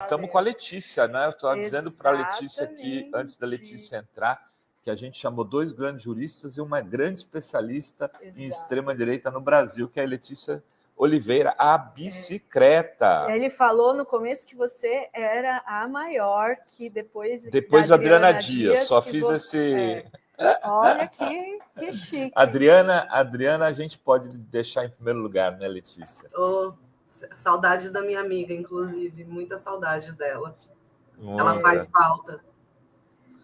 Estamos com a Letícia, né? Eu estava dizendo para a Letícia aqui, antes da Letícia entrar, que a gente chamou 2 grandes juristas e uma grande especialista em extrema-direita no Brasil, que é a Letícia Oliveira, a bicicleta. Ele falou no começo que você era a maior, que depois da Adriana Dias. Só fiz esse... Olha que chique. Adriana, a gente pode deixar em primeiro lugar, né, Letícia? Saudade da minha amiga, inclusive. Muita saudade dela. Ela faz falta.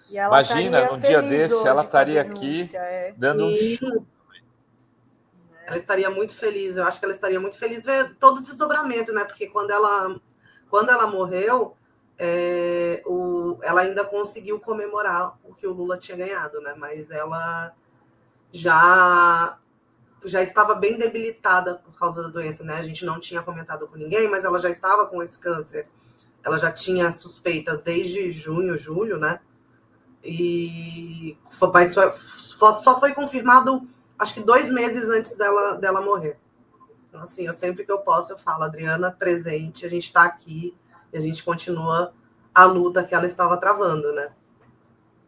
E ela imagina, num dia desse, ela estaria aqui dando um show. Ela estaria muito feliz. Eu acho que ela estaria muito feliz ver todo o desdobramento, né? Porque quando ela morreu, ela ainda conseguiu comemorar o que o Lula tinha ganhado, né? Mas ela já estava bem debilitada por causa da doença, né? A gente não tinha comentado com ninguém, mas ela já estava com esse câncer. Ela já tinha suspeitas desde junho, julho, né? Mas só foi confirmado, acho que 2 meses antes dela morrer. Então, assim, sempre que eu posso, eu falo, Adriana, presente, a gente está aqui e a gente continua a luta que ela estava travando, né?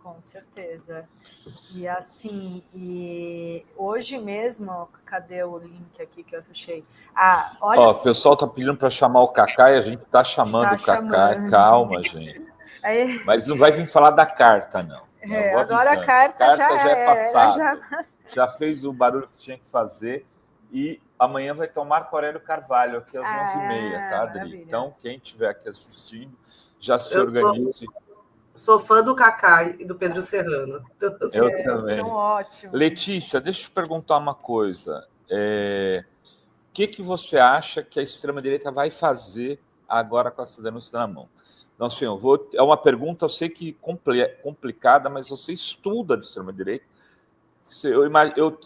Com certeza. E assim, hoje mesmo, cadê o link aqui que eu fechei? Olha o pessoal está pedindo para chamar o Cacá e a gente está chamando o Cacá. Calma, gente. Mas não vai vir falar da carta, não. Agora a carta já é passada. Já fez o barulho que tinha que fazer. E amanhã vai ter o Marco Aurélio Carvalho aqui às 11h30, tá, Adri? Maravilha. Então, quem estiver aqui assistindo, já se organize. Sou fã do Cacá e do Pedro Serrano. Eu também. São ótimos. Letícia, deixa eu te perguntar uma coisa. O que você acha que a extrema-direita vai fazer agora com essa denúncia na mão? Não, assim, é uma pergunta, eu sei que complicada, mas você estuda de extrema-direita.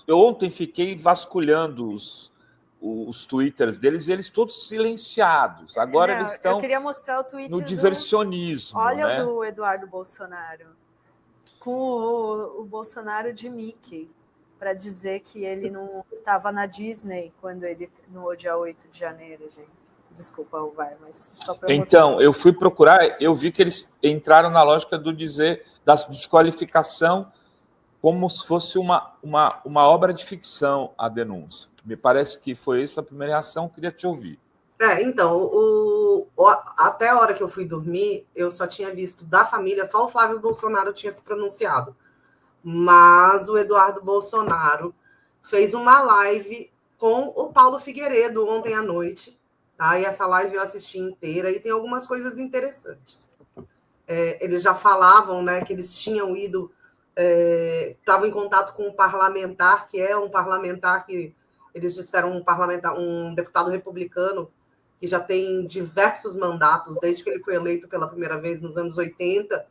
Eu ontem fiquei vasculhando os twitters deles e eles todos silenciados. Agora eles estão eu queria mostrar o tweet no diversionismo. Olha, né? o do Eduardo Bolsonaro, com o Bolsonaro de Mickey, para dizer que ele não estava na Disney no dia 8 de janeiro, gente. Desculpa, Vai, mas só para Então, eu fui procurar, eu vi que eles entraram na lógica da desqualificação como se fosse uma obra de ficção a denúncia. Me parece que foi essa a primeira reação, eu queria te ouvir. Então, até a hora que eu fui dormir, eu só tinha visto da família, só o Flávio Bolsonaro tinha se pronunciado. Mas o Eduardo Bolsonaro fez uma live com o Paulo Figueiredo ontem à noite, tá? E essa live eu assisti inteira e tem algumas coisas interessantes. Eles já falavam, né, que eles tinham ido, estavam em contato com um parlamentar, que é um parlamentar que eles disseram um deputado republicano que já tem diversos mandatos, desde que ele foi eleito pela primeira vez nos anos 80,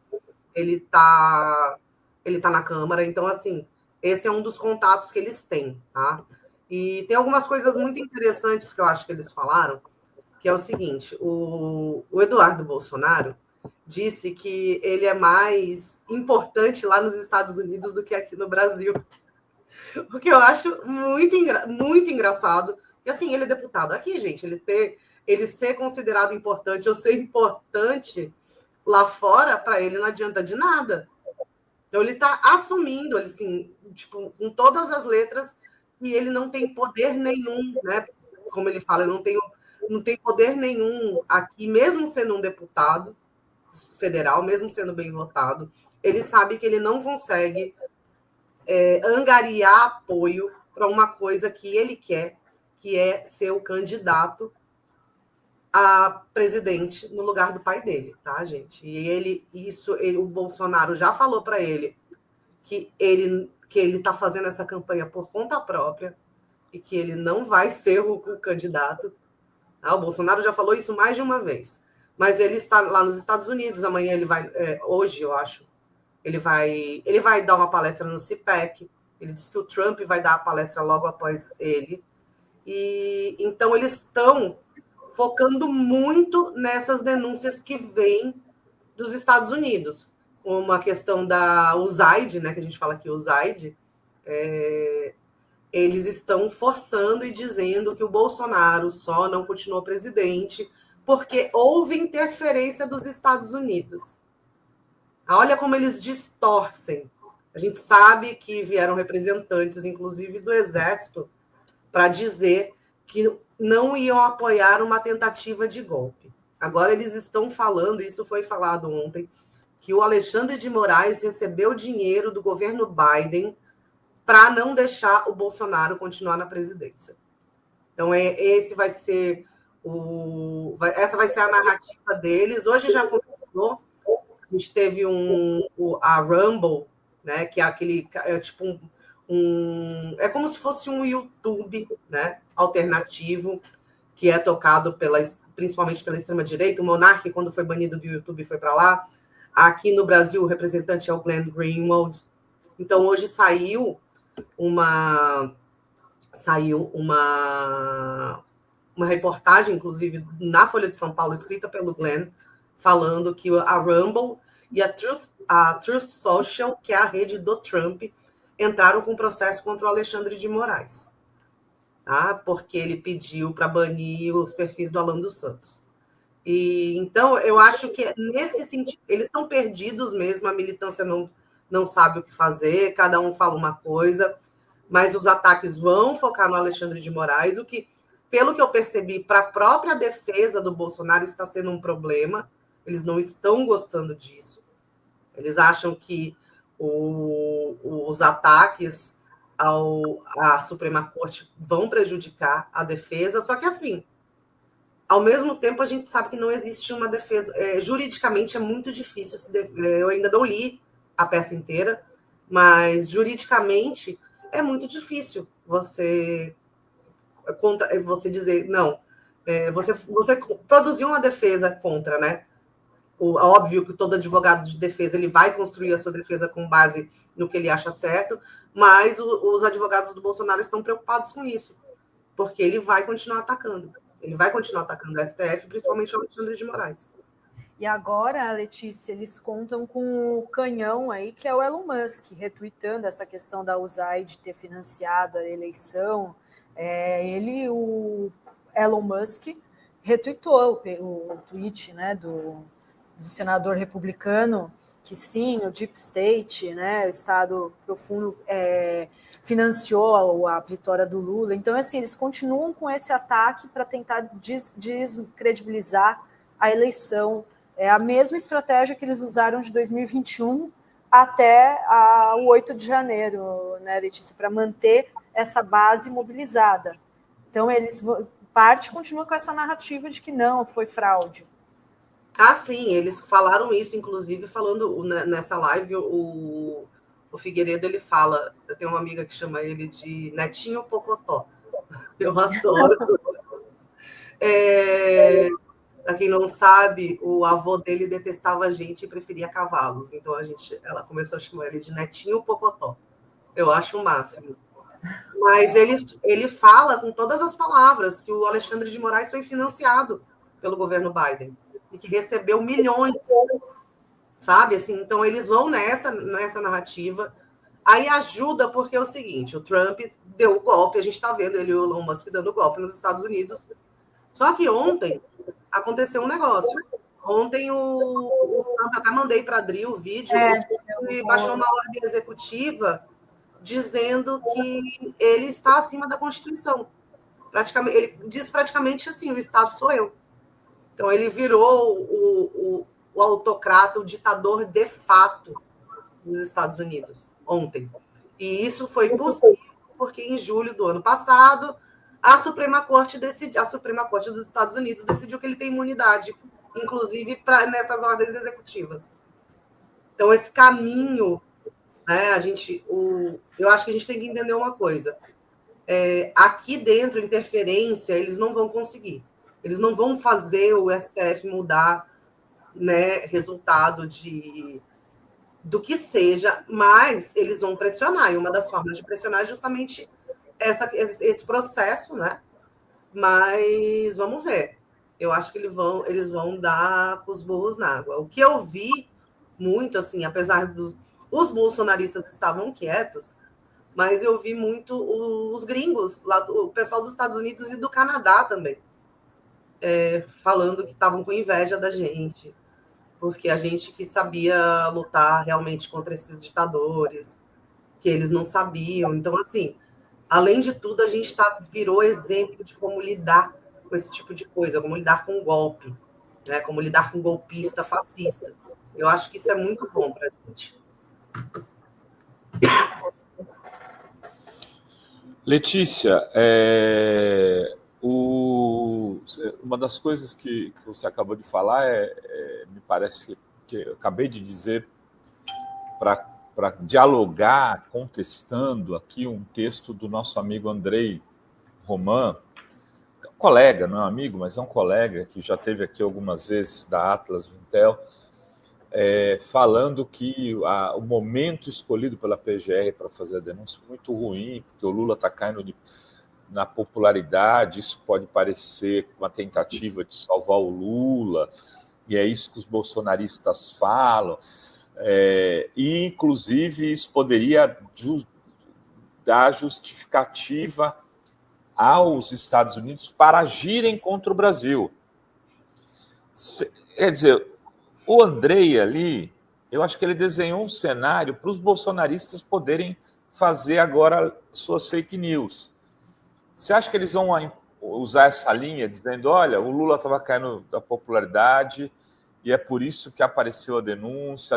ele está na Câmara. Então, assim, esse é um dos contatos que eles têm, tá? E tem algumas coisas muito interessantes que eu acho que eles falaram, que é o seguinte, o Eduardo Bolsonaro disse que ele é mais importante lá nos Estados Unidos do que aqui no Brasil. O que eu acho muito engraçado. E assim, ele é deputado aqui, gente, ele ser considerado importante ou ser importante lá fora, para ele não adianta de nada. Então, ele está assumindo, assim, tipo, com todas as letras, que ele não tem poder nenhum, né? Como ele fala, não tem poder nenhum aqui, mesmo sendo um deputado federal, mesmo sendo bem votado, ele sabe que ele não consegue angariar apoio para uma coisa que ele quer, que é ser o candidato a presidente no lugar do pai dele, tá, gente? E o Bolsonaro já falou para ele que ele está fazendo essa campanha por conta própria e que ele não vai ser o candidato. O Bolsonaro já falou isso mais de uma vez. Mas ele está lá nos Estados Unidos, amanhã ele vai, hoje, eu acho, ele vai dar uma palestra no CPEC. Ele disse que o Trump vai dar a palestra logo após ele. E então eles estão focando muito nessas denúncias que vêm dos Estados Unidos, como a questão da USAID, né, que a gente fala aqui, USAID, eles estão forçando e dizendo que o Bolsonaro só não continuou presidente porque houve interferência dos Estados Unidos. Olha como eles distorcem. A gente sabe que vieram representantes, inclusive do Exército, para dizer que não iam apoiar uma tentativa de golpe. Agora eles estão falando, isso foi falado ontem, que o Alexandre de Moraes recebeu dinheiro do governo Biden para não deixar o Bolsonaro continuar na presidência. Então, essa vai ser a narrativa deles. Hoje já começou. A gente teve a Rumble, né, que é aquele... tipo é como se fosse um YouTube, né, alternativo, que é tocado principalmente pela extrema-direita. O Monark, quando foi banido do YouTube, foi para lá. Aqui no Brasil, o representante é o Glenn Greenwald. Então, hoje saiu uma reportagem, inclusive, na Folha de São Paulo, escrita pelo Glenn, falando que a Rumble e a Truth Social, que é a rede do Trump, entraram com processo contra o Alexandre de Moraes, tá? Porque ele pediu para banir os perfis do Alan dos Santos. E, então, eu acho que nesse sentido, eles estão perdidos mesmo, a militância não sabe o que fazer, cada um fala uma coisa, mas os ataques vão focar no Alexandre de Moraes, o que, pelo que eu percebi, para a própria defesa do Bolsonaro está sendo um problema, eles não estão gostando disso, eles acham que os ataques à Suprema Corte vão prejudicar a defesa, só que assim, ao mesmo tempo a gente sabe que não existe uma defesa, juridicamente é muito difícil, eu ainda não li a peça inteira, mas juridicamente é muito difícil você dizer, não, você produzir uma defesa contra, né? Óbvio que todo advogado de defesa ele vai construir a sua defesa com base no que ele acha certo, mas os advogados do Bolsonaro estão preocupados com isso, porque ele vai continuar atacando. Ele vai continuar atacando o STF, principalmente o Alexandre de Moraes. E agora, Letícia, eles contam com o canhão aí, que é o Elon Musk, retweetando essa questão da USAID ter financiado a eleição. O Elon Musk retweetou o tweet, né, do senador republicano, que sim, o Deep State, né, o Estado profundo, financiou a vitória do Lula. Então, assim, eles continuam com esse ataque para tentar descredibilizar a eleição. É a mesma estratégia que eles usaram de 2021 até o 8 de janeiro, né, Letícia, para manter essa base mobilizada. Então, parte continua com essa narrativa de que não, foi fraude. Ah, sim, eles falaram isso, inclusive, falando nessa live, o Figueiredo, ele fala, eu tenho uma amiga que chama ele de Netinho Pocotó. Eu adoro. Para quem não sabe, o avô dele detestava a gente e preferia cavalos. Então ela começou a chamar ele de Netinho Pocotó. Eu acho o máximo. Mas ele fala com todas as palavras que o Alexandre de Moraes foi financiado pelo governo Biden e que recebeu milhões, sabe? Assim, então eles vão nessa narrativa. Aí ajuda porque é o seguinte, o Trump deu o golpe, a gente está vendo ele e o Elon Musk dando golpe nos Estados Unidos. Só que ontem aconteceu um negócio. Ontem o Trump, até mandei para a Adri o vídeo, e baixou uma ordem executiva dizendo que ele está acima da Constituição. Ele diz praticamente assim, o Estado sou eu. Então ele virou o autocrata, o ditador de fato dos Estados Unidos ontem. E isso foi possível porque em julho do ano passado a Suprema Corte dos Estados Unidos decidiu que ele tem imunidade, inclusive nessas ordens executivas. Então, esse caminho, né, eu acho que a gente tem que entender uma coisa. Aqui dentro, interferência, eles não vão conseguir. Eles não vão fazer o STF mudar, né, resultado do que seja, mas eles vão pressionar. E uma das formas de pressionar é justamente esse processo, né? Mas vamos ver. Eu acho que eles vão dar com os burros na água. O que eu vi muito, assim, apesar os bolsonaristas estavam quietos, mas eu vi muito os gringos, o pessoal dos Estados Unidos e do Canadá também. falando que estavam com inveja da gente, porque a gente que sabia lutar realmente contra esses ditadores, que eles não sabiam. Então, assim, além de tudo, a gente virou exemplo de como lidar com esse tipo de coisa, como lidar com golpe, né? Como lidar com golpista, fascista. Eu acho que isso é muito bom para a gente. Letícia, uma das coisas que você acabou de falar me parece que eu acabei de dizer para dialogar, contestando aqui um texto do nosso amigo Andrei Roman, colega, não é um amigo, mas é um colega que já esteve aqui algumas vezes da Atlas Intel, falando que o momento escolhido pela PGR para fazer a denúncia é muito ruim, porque o Lula está caindo na popularidade, isso pode parecer uma tentativa de salvar o Lula, e é isso que os bolsonaristas falam, e inclusive isso poderia dar justificativa aos Estados Unidos para agirem contra o Brasil. Quer dizer, o Andrei ali, eu acho que ele desenhou um cenário para os bolsonaristas poderem fazer agora suas fake news. Você acha que eles vão usar essa linha dizendo, olha, o Lula estava caindo da popularidade e é por isso que apareceu a denúncia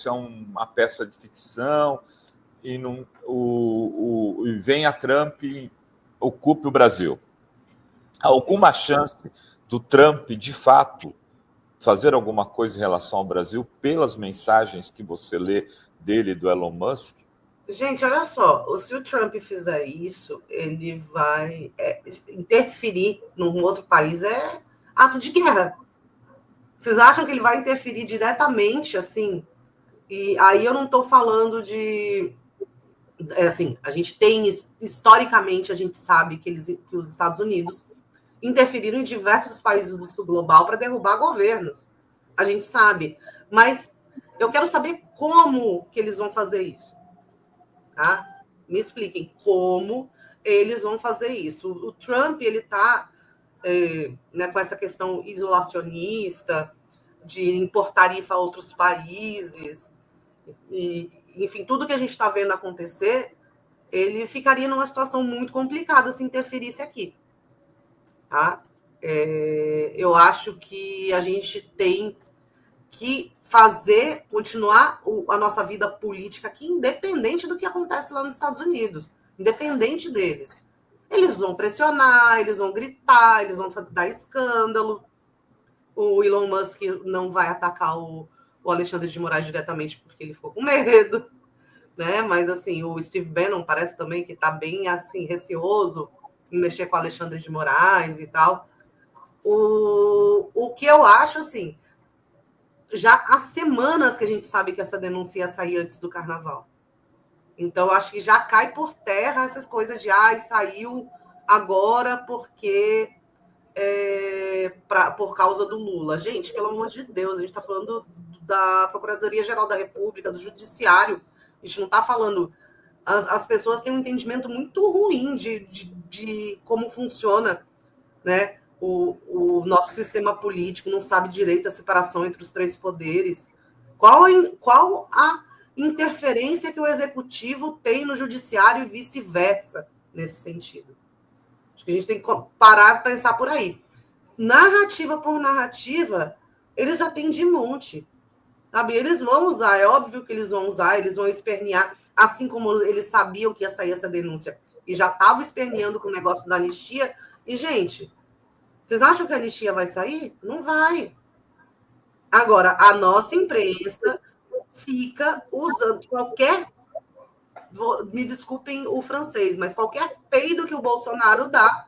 é uma peça de ficção e vem a Trump e ocupe o Brasil? Há alguma chance do Trump, de fato, fazer alguma coisa em relação ao Brasil pelas mensagens que você lê dele e do Elon Musk? Gente, olha só, se o Trump fizer isso, ele vai interferir num outro país, é ato de guerra. Vocês acham que ele vai interferir diretamente, assim? E aí eu não estou falando de... assim, a gente tem, historicamente, a gente sabe que os Estados Unidos interferiram em diversos países do sul global para derrubar governos. A gente sabe. Mas eu quero saber como que eles vão fazer isso. Tá? Me expliquem como eles vão fazer isso. O Trump, ele está com essa questão isolacionista, de impor tarifa a outros países, e, enfim, tudo que a gente está vendo acontecer, ele ficaria numa situação muito complicada se interferisse aqui. Tá? Eu acho que a gente tem que continuar a nossa vida política aqui, independente do que acontece lá nos Estados Unidos, independente deles. Eles vão pressionar, eles vão gritar, eles vão dar escândalo. O Elon Musk não vai atacar o Alexandre de Moraes diretamente porque ele ficou com medo, né? Mas assim, o Steve Bannon parece também que está bem assim receoso em mexer com o Alexandre de Moraes e tal. O que eu acho, assim, já há semanas que a gente sabe que essa denúncia ia sair antes do carnaval. Então, acho que já cai por terra essas coisas de saiu agora porque por causa do Lula. Gente, pelo amor de Deus, a gente está falando da Procuradoria-Geral da República, do Judiciário. A gente não está falando... As pessoas têm um entendimento muito ruim de como funciona, né, o nosso sistema político, não sabe direito a separação entre os três poderes. Qual a interferência que o executivo tem no judiciário e vice-versa nesse sentido? Acho que a gente tem que parar para pensar por aí. Narrativa por narrativa, eles já têm de monte. Sabe? Eles vão usar, é óbvio que eles vão usar, eles vão espernear, assim como eles sabiam que ia sair essa denúncia e já estavam esperneando com o negócio da anistia. E, gente, vocês acham que a anistia vai sair? Não vai. Agora, a nossa imprensa fica usando qualquer... me desculpem o francês, mas qualquer peido que o Bolsonaro dá,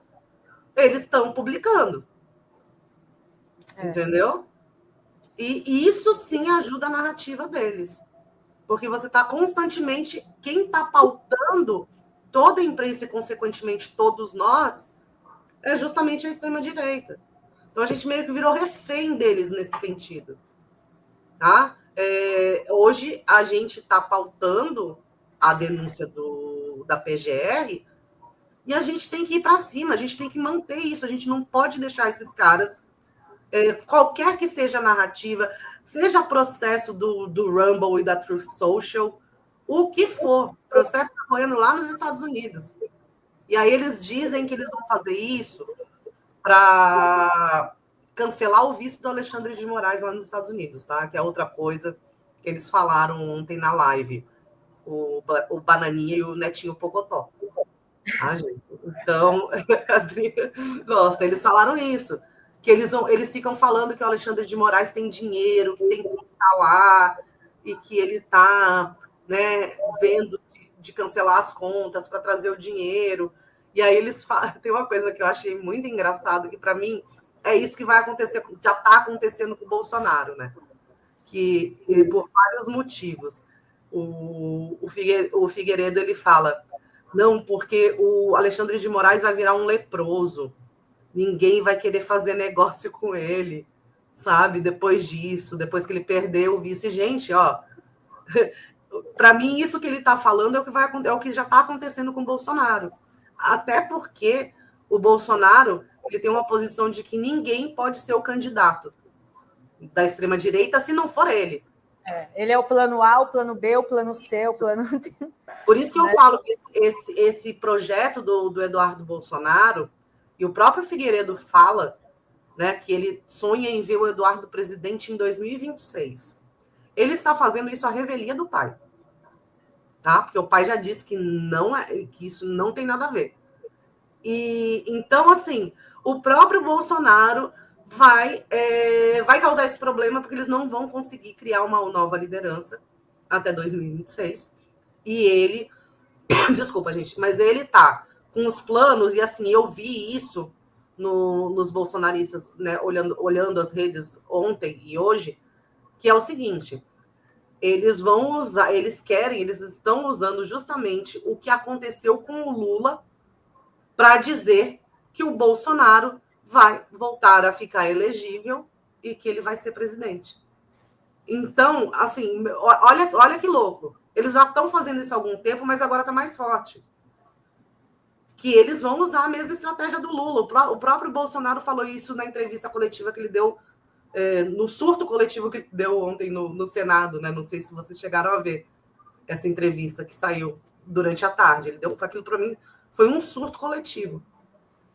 eles estão publicando. Entendeu? E isso sim ajuda a narrativa deles. Porque você está constantemente... Quem está pautando toda a imprensa e, consequentemente, todos nós, é justamente a extrema-direita. Então, a gente meio que virou refém deles nesse sentido. Tá? Hoje, a gente está pautando a denúncia da PGR E a gente tem que ir para cima, a gente tem que manter isso, a gente não pode deixar esses caras, qualquer que seja a narrativa, seja processo do Rumble e da Truth Social, o que for, processo está correndo lá nos Estados Unidos. E aí eles dizem que eles vão fazer isso para cancelar o visto do Alexandre de Moraes lá nos Estados Unidos, tá? Que é outra coisa que eles falaram ontem na live, o Bananinha e o Netinho Pocotó. Ah, gente. Então, a Adri gosta. Eles falaram isso, que eles ficam falando que o Alexandre de Moraes tem dinheiro, que tem que estar lá, e que ele está, né, vendo de cancelar as contas para trazer o dinheiro. E aí eles falam, tem uma coisa que eu achei muito engraçado, que para mim é isso que vai acontecer, já está acontecendo com o Bolsonaro, né? Que por vários motivos. O Figueiredo ele fala: não, porque o Alexandre de Moraes vai virar um leproso. Ninguém vai querer fazer negócio com ele, sabe? Depois disso, depois que ele perdeu o vice. Gente, ó, para mim, isso que ele está falando é o que já está acontecendo com o Bolsonaro. Até porque o Bolsonaro ele tem uma posição de que ninguém pode ser o candidato da extrema-direita se não for ele. Ele é o plano A, o plano B, o plano C, o plano... Por isso que eu falo que esse projeto do Eduardo Bolsonaro, e o próprio Figueiredo fala, né, que ele sonha em ver o Eduardo presidente em 2026. Ele está fazendo isso à revelia do pai. Tá? Porque o pai já disse que isso não tem nada a ver. E então, assim, o próprio Bolsonaro vai causar esse problema, porque eles não vão conseguir criar uma nova liderança até 2026. E ele, desculpa, gente, mas ele tá com os planos, e assim, eu vi isso nos bolsonaristas, né, olhando as redes ontem e hoje, que é o seguinte: eles vão usar, eles estão usando justamente o que aconteceu com o Lula para dizer que o Bolsonaro vai voltar a ficar elegível e que ele vai ser presidente. Então, assim, olha que louco. Eles já estão fazendo isso há algum tempo, mas agora está mais forte. Que eles vão usar a mesma estratégia do Lula. O próprio Bolsonaro falou isso na entrevista coletiva que ele deu, no surto coletivo que ele deu ontem no Senado, né? Não sei se vocês chegaram a ver essa entrevista que saiu durante a tarde. Ele deu aquilo para mim, foi um surto coletivo.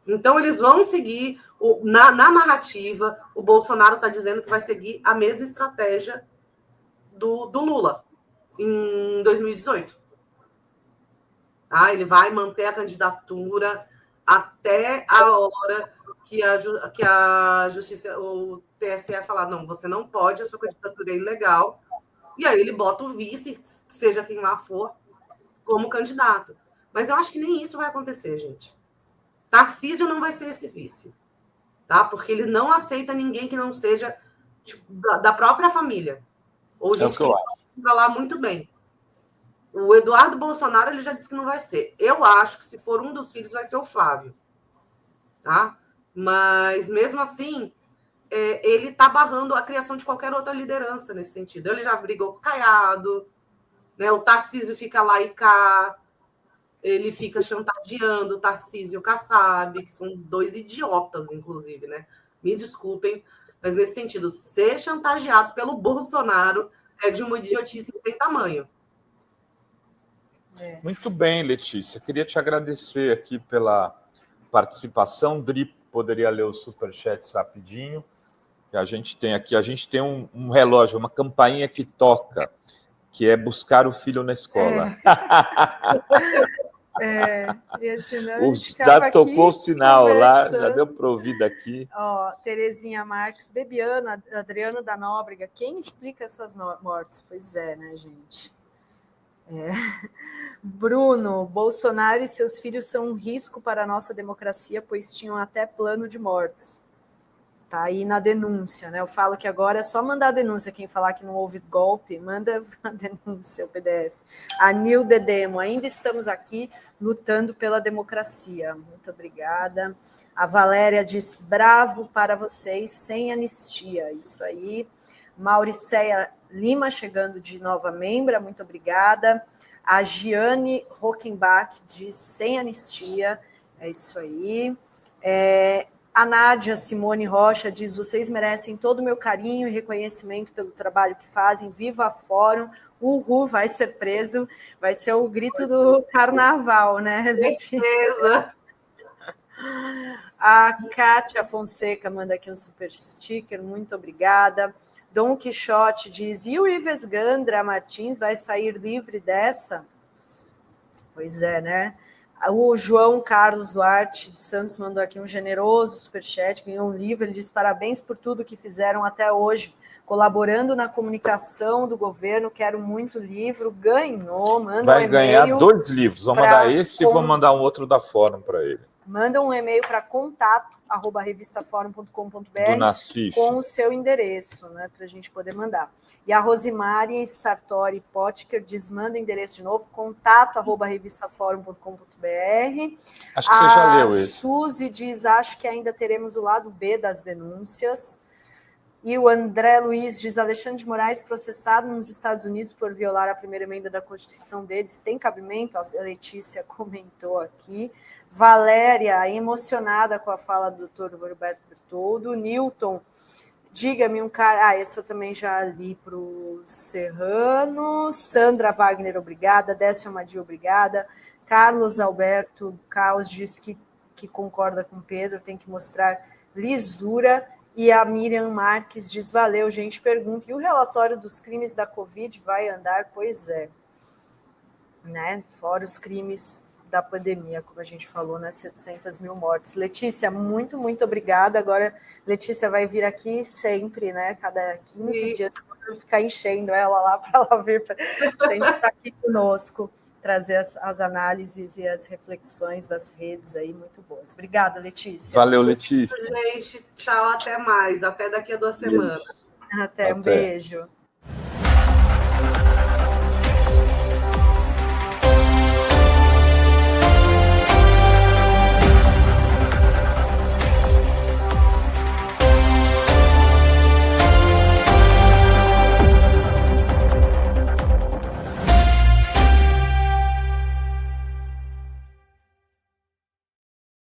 Então, eles vão seguir, na narrativa, o Bolsonaro está dizendo que vai seguir a mesma estratégia do Lula em 2018. Tá? Ele vai manter a candidatura até a hora que a Justiça, o TSE falar: não, você não pode, a sua candidatura é ilegal. E aí ele bota o vice, seja quem lá for, como candidato. Mas eu acho que nem isso vai acontecer, gente. Tarcísio não vai ser esse vice, tá? Porque ele não aceita ninguém que não seja tipo, da própria família. Ou gente que vai lá muito bem. O Eduardo Bolsonaro ele já disse que não vai ser. Eu acho que se for um dos filhos vai ser o Flávio, tá? Mas mesmo assim, ele está barrando a criação de qualquer outra liderança nesse sentido. Ele já brigou com o Caiado, né? O Tarcísio fica lá e cá. Ele fica chantageando o Tarcísio e o Kassab, que são dois idiotas, inclusive, né? Me desculpem, mas nesse sentido, ser chantageado pelo Bolsonaro é de uma idiotice sem tamanho. Muito bem, Letícia. Queria te agradecer aqui pela participação. Dri poderia ler os superchats rapidinho. Que a gente tem aqui, um relógio, uma campainha que toca, que é buscar o filho na escola. Já tocou o sinal lá, já deu para ouvir daqui. Terezinha Marques, Bebiana, Adriano da Nóbrega, quem explica essas mortes? Pois é, né, gente? Bruno, Bolsonaro e seus filhos são um risco para a nossa democracia, pois tinham até plano de mortes. Tá aí na denúncia, né? Eu falo que agora é só mandar a denúncia. Quem falar que não houve golpe, manda a denúncia, o PDF. A Nilde Demo, ainda estamos aqui lutando pela democracia. Muito obrigada. A Valéria diz: bravo para vocês, sem anistia. Isso aí. Mauriceia Lima chegando de nova membra, muito obrigada. A Giane Rockenbach diz: sem anistia. É isso aí. A Nádia Simone Rocha diz: vocês merecem todo o meu carinho e reconhecimento pelo trabalho que fazem. Viva a Fórum. Uhul, vai ser preso. Vai ser o grito do carnaval, né, Letícia? A Kátia Fonseca manda aqui um super sticker, muito obrigada. Dom Quixote diz: e o Ives Gandra Martins vai sair livre dessa? Pois é, né? O João Carlos Duarte dos Santos mandou aqui um generoso superchat, ganhou um livro. Ele diz: parabéns por tudo que fizeram até hoje, colaborando na comunicação do governo. Quero muito livro. Ganhou, manda vai um e-mail. Vai ganhar 2 livros. Vou mandar esse e vou mandar um outro da Fórum para ele. Manda um e-mail para contato@revistaforum.com.br com o seu endereço, né, para a gente poder mandar. E a Rosimari Sartori Potker diz: manda o endereço de novo, contato@revistaforum.com.br. Acho que você já leu esse. A Suzy diz: acho que ainda teremos o lado B das denúncias. E o André Luiz diz: Alexandre de Moraes processado nos Estados Unidos por violar a primeira emenda da Constituição deles. Tem cabimento? A Letícia comentou aqui. Valéria, emocionada com a fala do doutor Roberto Bertoldo. Newton, diga-me um cara... esse eu também já li para o Serrano. Sandra Wagner, obrigada. Décio Amadio, obrigada. Carlos Alberto Caos diz que concorda com Pedro, tem que mostrar lisura. E a Miriam Marques diz: valeu, gente. Pergunta: e o relatório dos crimes da Covid vai andar? Pois é, né? Fora os crimes da pandemia, como a gente falou, né? 700 mil mortes. Letícia, muito, muito obrigada. Agora, Letícia vai vir aqui sempre, né? Cada 15 dias, eu vou ficar enchendo ela lá para ela vir sempre estar aqui conosco, trazer as análises e as reflexões das redes aí muito boas. Obrigada, Letícia. Valeu, Letícia. Gente, tchau, até mais. Até daqui a 2 semanas. Até, um beijo.